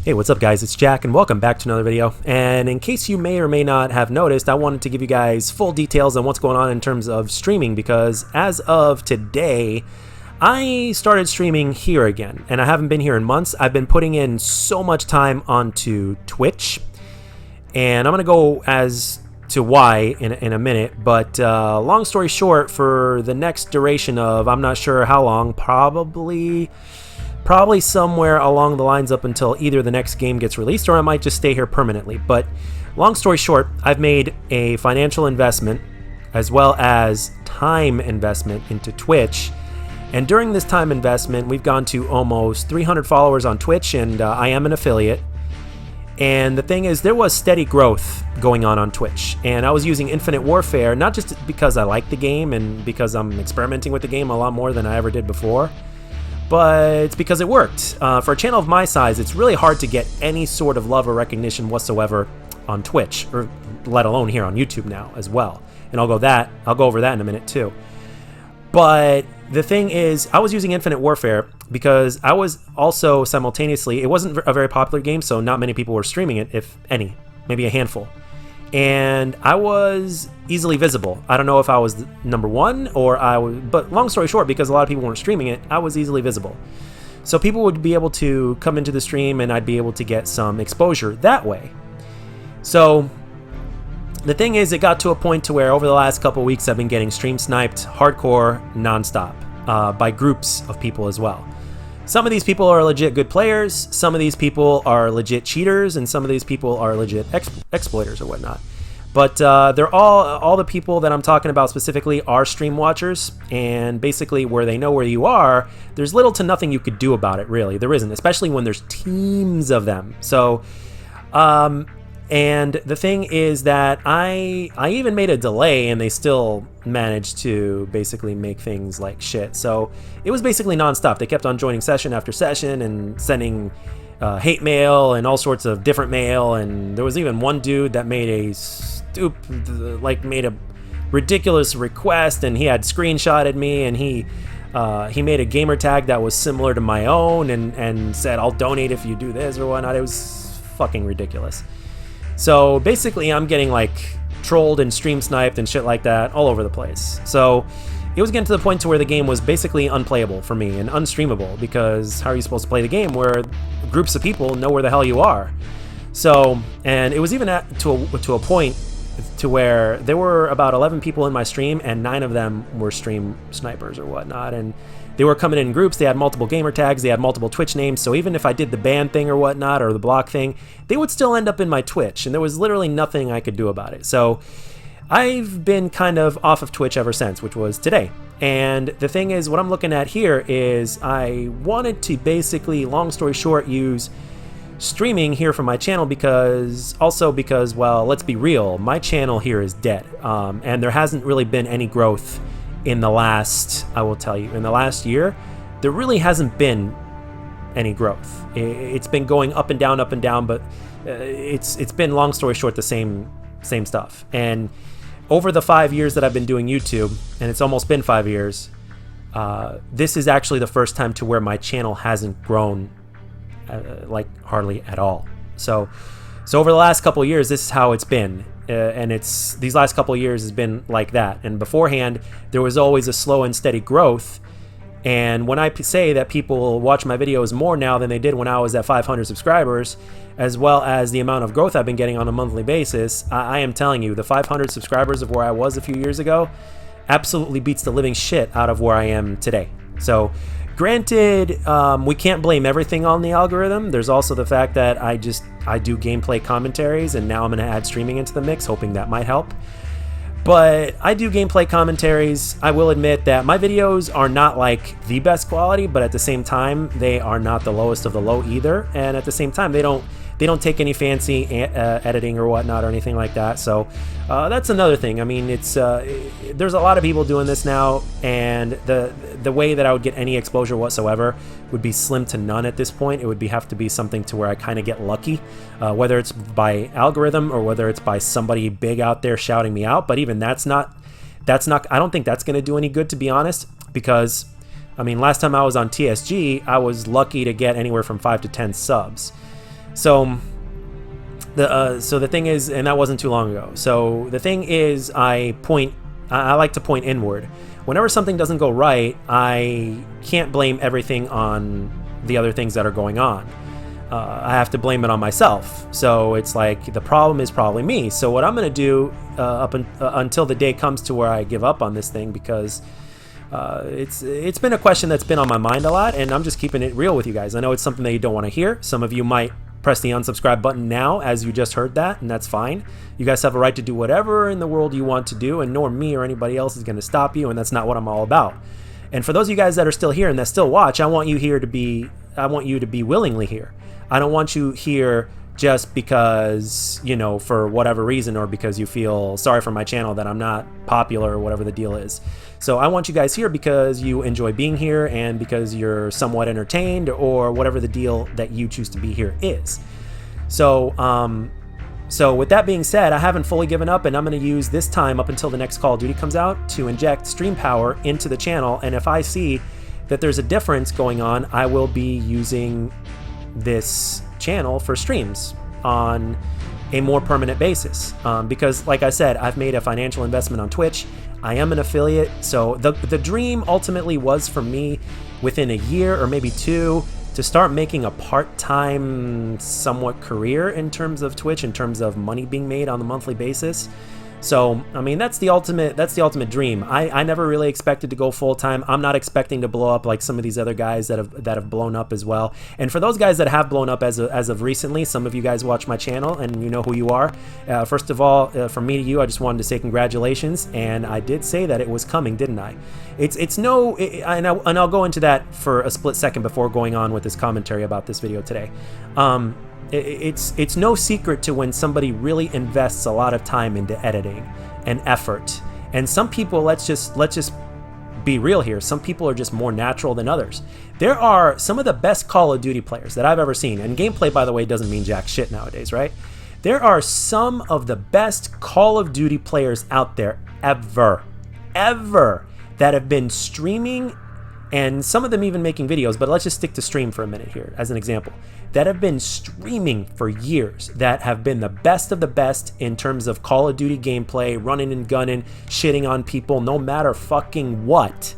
Hey, what's up guys? It's Jack and welcome back to another video. And in case you may or may not have noticed, I wanted to give you guys full details on what's going on in terms of streaming, because as of today, I started streaming here again, and I haven't been here in months. I've been putting in so much time onto Twitch, and I'm going to go as to why in a minute, but long story short, for the next duration of, I'm not sure how long, probably somewhere along the lines up until either the next game gets released or I might just stay here permanently. But long story short, I've made a financial investment as well as time investment into Twitch. And during this time investment, we've gone to almost 300 followers on Twitch, and I am an affiliate. And the thing is, there was steady growth going on Twitch. And I was using Infinite Warfare, not just because I like the game and because I'm experimenting with the game a lot more than I ever did before, but it's because it worked. For a channel of my size, it's really hard to get any sort of love or recognition whatsoever on Twitch, or let alone here on YouTube now as well. And I'll go over that in a minute too. But the thing is, I was using Infinite Warfare because I was also simultaneously, it wasn't a very popular game, so not many people were streaming it, if any, maybe a handful. And I was easily visible. I don't know if I was number one or but long story short, because a lot of people weren't streaming it, I was easily visible. So people would be able to come into the stream and I'd be able to get some exposure that way. So the thing is, it got to a point to where over the last couple weeks I've been getting stream sniped hardcore nonstop by groups of people as well. Some of these people are legit good players, some of these people are legit cheaters, and some of these people are legit exploiters or whatnot. But they're all the people that I'm talking about specifically are stream watchers, and basically where they know where you are, there's little to nothing you could do about it, really. There isn't, especially when there's teams of them. So, and the thing is that I even made a delay and they still managed to basically make things like shit. So it was basically nonstop. They kept on joining session after session and sending hate mail and all sorts of different mail. And there was even one dude that made made a ridiculous request, and he had screenshotted me, and he made a gamer tag that was similar to my own and said, "I'll donate if you do this" or whatnot. It was fucking ridiculous. So basically I'm getting like trolled and stream sniped and shit like that all over the place. So it was getting to the point to where the game was basically unplayable for me and unstreamable, because how are you supposed to play the game where groups of people know where the hell you are? So, and it was even to a point to where there were about 11 people in my stream and 9 of them were stream snipers or whatnot, and they were coming in groups. They had multiple gamer tags, they had multiple Twitch names, so even if I did the ban thing or whatnot, or the block thing, they would still end up in my Twitch, and there was literally nothing I could do about it. So I've been kind of off of Twitch ever since, which was today. And the thing is, what I'm looking at here is I wanted to basically, long story short, use streaming here for my channel because, well, let's be real, my channel here is dead, and there hasn't really been any growth in the last, I will tell you, in the last year, there really hasn't been any growth. It's been going up and down, but it's been, long story short, the same stuff. And over the 5 years that I've been doing YouTube, and it's almost been 5 years, this is actually the first time to where my channel hasn't grown like hardly at all. So over the last couple of years, this is how it's been. And these last couple of years has been like that. And beforehand, there was always a slow and steady growth. And when I say that people watch my videos more now than they did when I was at 500 subscribers, as well as the amount of growth I've been getting on a monthly basis, I am telling you, the 500 subscribers of where I was a few years ago absolutely beats the living shit out of where I am today. So granted, we can't blame everything on the algorithm. There's also the fact that I do gameplay commentaries, and now I'm going to add streaming into the mix, hoping that might help. But I do gameplay commentaries. I will admit that my videos are not like the best quality, but at the same time, they are not the lowest of the low either. And at the same time, they don't take any fancy editing or whatnot or anything like that. So that's another thing. I mean, there's a lot of people doing this now, and the way that I would get any exposure whatsoever would be slim to none at this point. It would have to be something to where I kind of get lucky, whether it's by algorithm or whether it's by somebody big out there shouting me out. But even that's not. I don't think that's going to do any good, to be honest, because I mean, last time I was on TSG, I was lucky to get anywhere from 5 to 10 subs. So the thing is, and that wasn't too long ago. So the thing is, I like to point inward. Whenever something doesn't go right, I can't blame everything on the other things that are going on. I have to blame it on myself. So it's like the problem is probably me. So what I'm going to do until the day comes to where I give up on this thing, because it's been a question that's been on my mind a lot, and I'm just keeping it real with you guys. I know it's something that you don't want to hear. Some of you might press the unsubscribe button now as you just heard that, and that's fine. You guys have a right to do whatever in the world you want to do, and nor me or anybody else is going to stop you, and that's not what I'm all about. And for those of you guys that are still here and that still watch, I want you to be willingly here. I don't want you here just because, you know, for whatever reason, or because you feel sorry for my channel that I'm not popular or whatever the deal is. So I want you guys here because you enjoy being here and because you're somewhat entertained, or whatever the deal that you choose to be here is. So with that being said, I haven't fully given up, and I'm going to use this time up until the next Call of Duty comes out to inject stream power into the channel. And if I see that there's a difference going on, I will be using this channel for streams on a more permanent basis, because like I said, I've made a financial investment on Twitch. I am an affiliate, so the dream ultimately was for me within a year or maybe two to start making a part-time somewhat career in terms of Twitch, in terms of money being made on a monthly basis. So, I mean, that's the ultimate dream. I never really expected to go full-time. I'm not expecting to blow up like some of these other guys that have blown up as well. And for those guys that have blown up as of recently, some of you guys watch my channel and you know who you are. First of all, from me to you, I just wanted to say congratulations. And I did say that it was coming, didn't I? And I'll go into that for a split second before going on with this commentary about this video today. It's no secret to when somebody really invests a lot of time into editing and effort. And some people, let's just be real here, some people are just more natural than others. There are some of the best Call of Duty players that I've ever seen, and gameplay, by the way, doesn't mean jack shit nowadays, right? There are some of the best Call of Duty players out there ever that have been streaming, and some of them even making videos, but let's just stick to stream for a minute here as an example, that have been streaming for years, that have been the best of the best in terms of Call of Duty gameplay, running and gunning, shitting on people, no matter fucking what,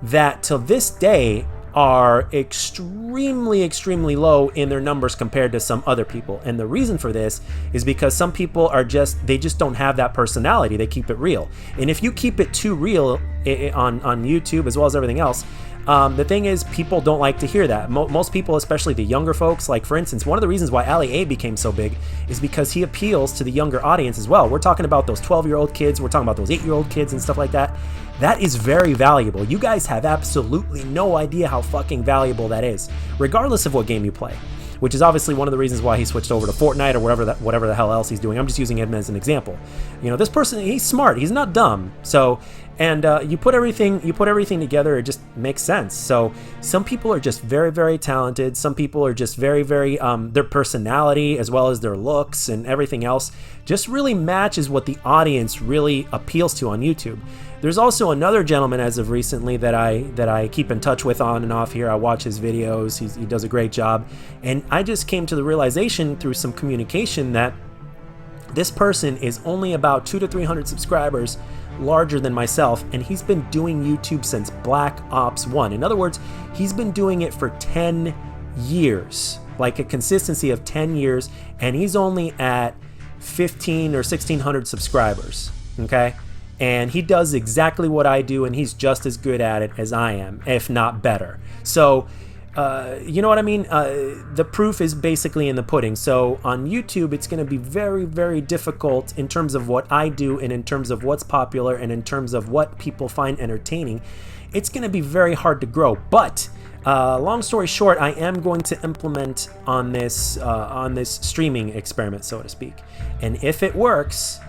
that to this day are extremely low in their numbers compared to some other people. And the reason for this is because some people are they just don't have that personality. They keep it real. And if you keep it too real on YouTube as well as everything else, the thing is, people don't like to hear that. Most people, especially the younger folks, like for instance, one of the reasons why Ali A became so big is because he appeals to the younger audience as well. We're talking about those 12-year-old kids, we're talking about those 8-year-old kids and stuff like that. That is very valuable. You guys have absolutely no idea how fucking valuable that is, regardless of what game you play, which is obviously one of the reasons why he switched over to Fortnite or whatever the hell else he's doing. I'm just using him as an example. You know, this person, he's smart, he's not dumb. So, and you put everything together, it just makes sense. So some people are just very talented. Some people are just very their personality as well as their looks and everything else just really matches what the audience really appeals to on YouTube. There's also another gentleman as of recently that I keep in touch with on and off here. I watch his videos. He does a great job. And I just came to the realization through some communication that this person is only about 200 to 300 subscribers larger than myself, and he's been doing YouTube since Black Ops 1. In other words, he's been doing it for 10 years, like a consistency of 10 years, and he's only at 15 or 1600 subscribers, okay? And he does exactly what I do, and he's just as good at it as I am, if not better. So, you know what I mean? The proof is basically in the pudding. So on YouTube, it's going to be very difficult in terms of what I do and in terms of what's popular and in terms of what people find entertaining. It's going to be very hard to grow. But long story short, I am going to implement on this streaming experiment, so to speak. And if it works,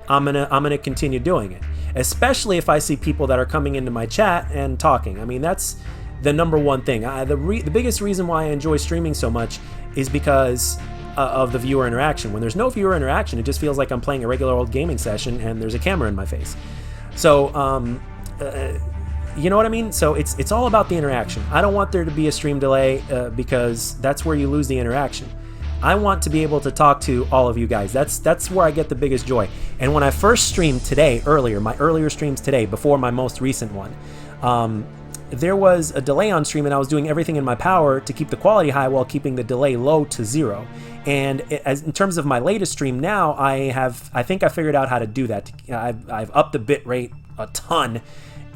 I'm gonna continue doing it, especially if I see people that are coming into my chat and talking. I mean, that's the number one thing. The biggest reason why I enjoy streaming so much is because of the viewer interaction. When there's no viewer interaction, it just feels like I'm playing a regular old gaming session and there's a camera in my face. So, you know what I mean? So it's all about the interaction. I don't want there to be a stream delay because that's where you lose the interaction. I want to be able to talk to all of you guys. That's where I get the biggest joy. And when I first streamed today, my earlier streams today, before my most recent one, there was a delay on stream, and I was doing everything in my power to keep the quality high while keeping the delay low to 0. And in terms of my latest stream now, I think I figured out how to do that. I've upped the bit rate a ton,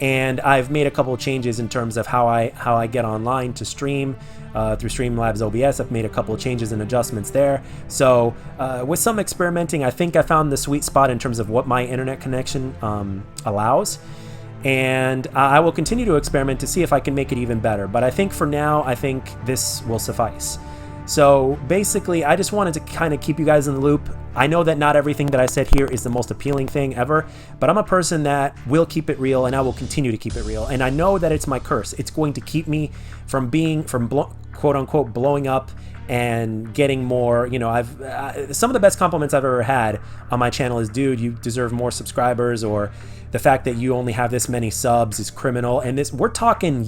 and I've made a couple of changes in terms of how I get online to stream through Streamlabs OBS. I've made a couple of changes and adjustments there. So with some experimenting, I think I found the sweet spot in terms of what my internet connection allows. And I will continue to experiment to see if I can make it even better. But I think for now, I think this will suffice. So basically, I just wanted to kind of keep you guys in the loop. I know that not everything that I said here is the most appealing thing ever, but I'm a person that will keep it real, and I will continue to keep it real. And I know that it's my curse. It's going to keep me from quote unquote blowing up and getting more. You know, some of the best compliments I've ever had on my channel is, dude, you deserve more subscribers, or the fact that you only have this many subs is criminal. And we're talking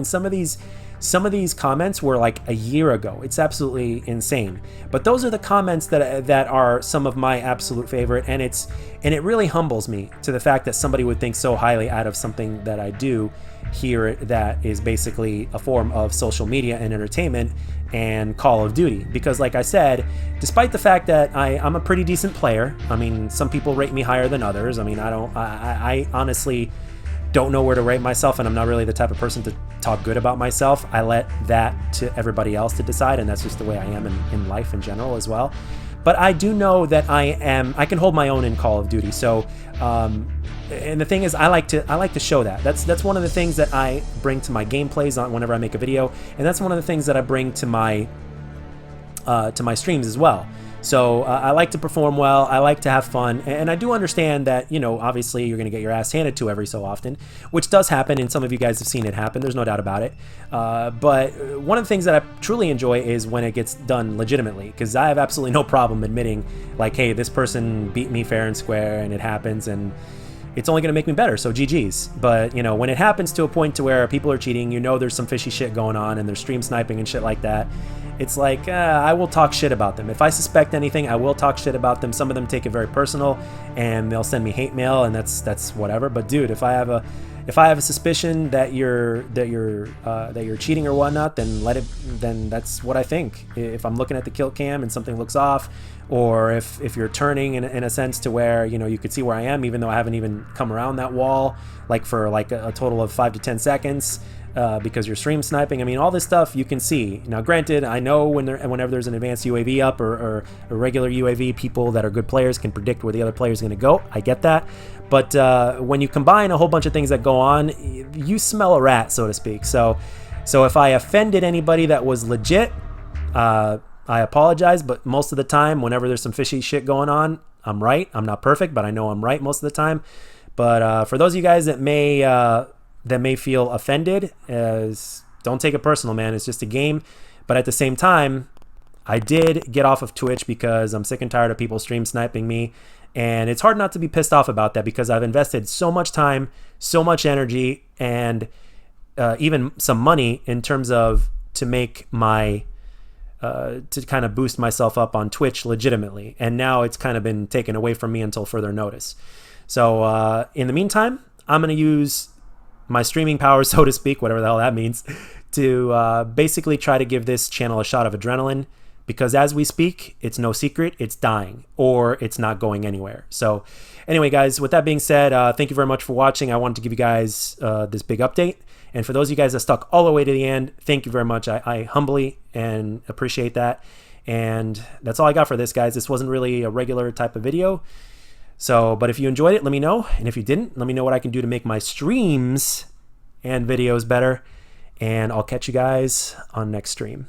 some of these comments were like a year ago. It's absolutely insane. But those are the comments that are some of my absolute favorite, and it really humbles me to the fact that somebody would think so highly out of something that I do here that is basically a form of social media and entertainment and Call of Duty. Because like I said, despite the fact that I'm a pretty decent player, I mean, some people rate me higher than others. I mean, I honestly don't know where to rate myself, and I'm not really the type of person to talk good about myself. I let that to everybody else to decide, and that's just the way I am in life in general as well. But I do know that I can hold my own in Call of Duty. So, and the thing is, I like to show that. That's one of the things that I bring to my gameplays whenever I make a video, and that's one of the things that I bring to my streams as well. So I like to perform well, I like to have fun, and I do understand that, you know, obviously you're going to get your ass handed to every so often, which does happen, and some of you guys have seen it happen, there's no doubt about it. But one of the things that I truly enjoy is when it gets done legitimately, because I have absolutely no problem admitting, like, hey, this person beat me fair and square, and it happens, and it's only going to make me better, so GG's. But, you know, when it happens to a point to where people are cheating, you know there's some fishy shit going on, and there's stream sniping and shit like that, it's like, I will talk shit about them. If I suspect anything, I will talk shit about them. Some of them take it very personal, and they'll send me hate mail, and that's whatever. But dude, if I have a suspicion that you're cheating or whatnot, then that's what I think. If I'm looking at the kill cam and something looks off, or if you're turning in a sense to where, you know, you could see where I am, even though I haven't even come around that wall, like for like a total of 5 to 10 seconds. Because you're stream sniping. I mean, all this stuff you can see. Now, granted, I know whenever there's an advanced UAV up or a regular UAV, people that are good players can predict where the other player is going to go. I get that. But when you combine a whole bunch of things that go on, you smell a rat, so to speak. So if I offended anybody that was legit, I apologize. But most of the time, whenever there's some fishy shit going on, I'm right. I'm not perfect, but I know I'm right most of the time. But for those of you guys that may feel offended, don't take it personal, man. It's just a game. But at the same time, I did get off of Twitch because I'm sick and tired of people stream sniping me, and it's hard not to be pissed off about that because I've invested so much time, so much energy, and even some money in terms of to make my to kind of boost myself up on Twitch legitimately, and now it's kind of been taken away from me until further notice. So in the meantime, I'm going to use my streaming power, so to speak, whatever the hell that means, to basically try to give this channel a shot of adrenaline, because as we speak, it's no secret, it's dying, or it's not going anywhere. So anyway, guys, with that being said, thank you very much for watching. I wanted to give you guys this big update, and for those of you guys that stuck all the way to the end, thank you very much. I humbly and appreciate that, and that's all I got for this, guys. This wasn't really a regular type of video. So, but if you enjoyed it, let me know. And if you didn't, let me know what I can do to make my streams and videos better. And I'll catch you guys on next stream.